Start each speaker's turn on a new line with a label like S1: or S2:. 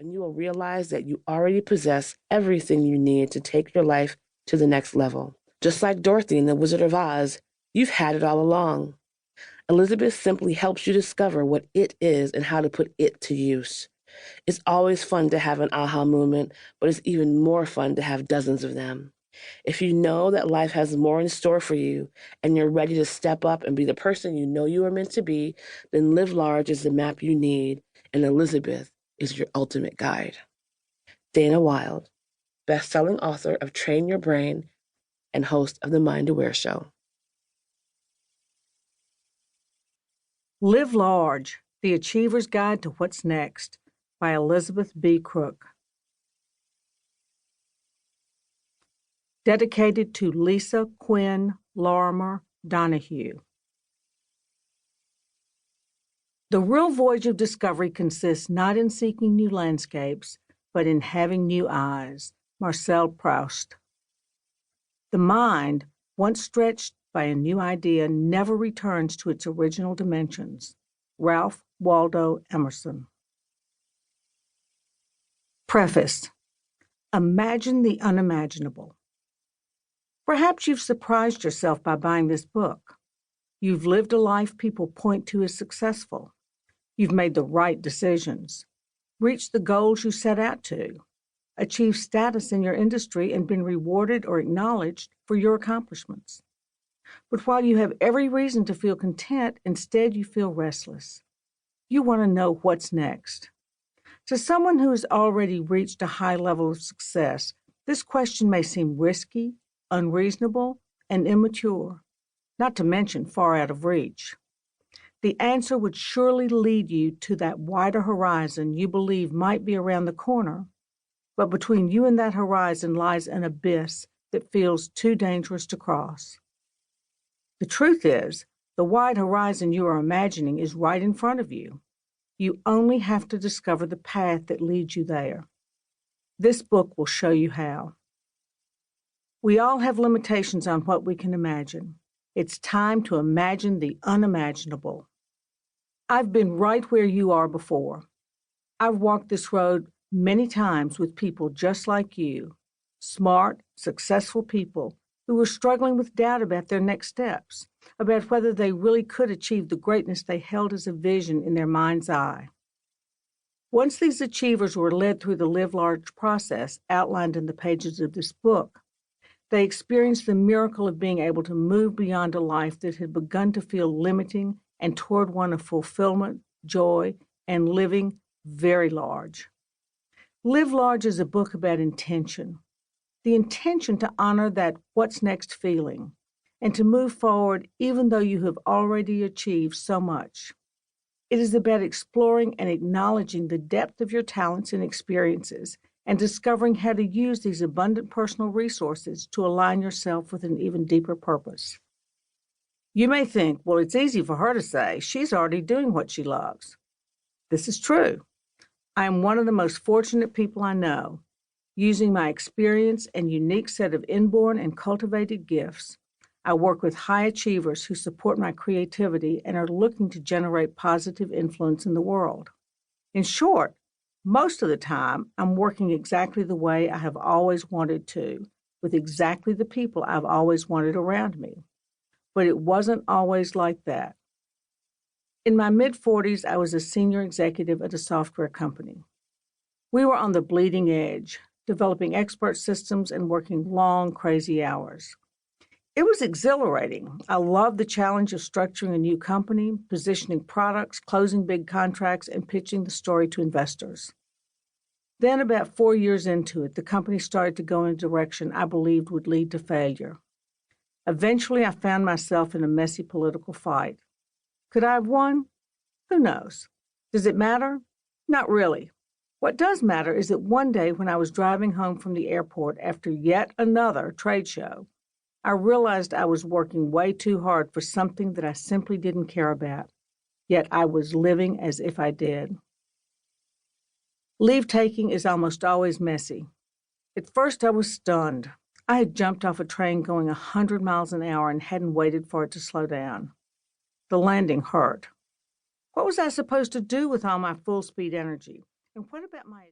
S1: and you will realize that you already possess everything you need to take your life to the next level. Just like Dorothy in The Wizard of Oz, you've had it all along. Elizabeth simply helps you discover what it is and how to put it to use. It's always fun to have an aha moment, but it's even more fun to have dozens of them. If you know that life has more in store for you and you're ready to step up and be the person you know you are meant to be, then Live Large is the map you need, and Elizabeth is your ultimate guide. Dana Wilde, best-selling author of Train Your Brain and host of The Mind Aware Show.
S2: Live Large, The Achiever's Guide to What's Next by Elizabeth B. Crook. Dedicated to Lisa Quinn Lorimer Donahue. The real voyage of discovery consists not in seeking new landscapes, but in having new eyes. Marcel Proust. The mind, once stretched by a new idea, never returns to its original dimensions. Ralph Waldo Emerson. Preface. Imagine the unimaginable. Perhaps you've surprised yourself by buying this book. You've lived a life people point to as successful. You've made the right decisions, reached the goals you set out to, achieved status in your industry, and been rewarded or acknowledged for your accomplishments. But while you have every reason to feel content, instead you feel restless. You want to know what's next. To someone who has already reached a high level of success, this question may seem risky, unreasonable, and immature, not to mention far out of reach. The answer would surely lead you to that wider horizon you believe might be around the corner, but between you and that horizon lies an abyss that feels too dangerous to cross. The truth is, the wide horizon you are imagining is right in front of you. You only have to discover the path that leads you there. This book will show you how. We all have limitations on what we can imagine. It's time to imagine the unimaginable. I've been right where you are before. I've walked this road many times with people just like you, smart, successful people who were struggling with doubt about their next steps, about whether they really could achieve the greatness they held as a vision in their mind's eye. Once these achievers were led through the Live Large process outlined in the pages of this book, they experienced the miracle of being able to move beyond a life that had begun to feel limiting and toward one of fulfillment, joy, and living very large. Live Large is a book about intention, the intention to honor that what's next feeling, and to move forward even though you have already achieved so much. It is about exploring and acknowledging the depth of your talents and experiences, and discovering how to use these abundant personal resources to align yourself with an even deeper purpose. You may think, well, it's easy for her to say. She's already doing what she loves. This is true. I am one of the most fortunate people I know. Using my experience and unique set of inborn and cultivated gifts, I work with high achievers who support my creativity and are looking to generate positive influence in the world. In short, most of the time, I'm working exactly the way I have always wanted to, with exactly the people I've always wanted around me. But it wasn't always like that. In my mid-40s, I was a senior executive at a software company. We were on the bleeding edge, developing expert systems and working long, crazy hours. It was exhilarating. I loved the challenge of structuring a new company, positioning products, closing big contracts, and pitching the story to investors. Then, about 4 years into it, the company started to go in a direction I believed would lead to failure. Eventually, I found myself in a messy political fight. Could I have won? Who knows? Does it matter? Not really. What does matter is that one day when I was driving home from the airport after yet another trade show, I realized I was working way too hard for something that I simply didn't care about, yet I was living as if I did. Leave-taking is almost always messy. At first, I was stunned. I had jumped off a train going 100 miles an hour and hadn't waited for it to slow down. The landing hurt. What was I supposed to do with all my full-speed energy? And what about my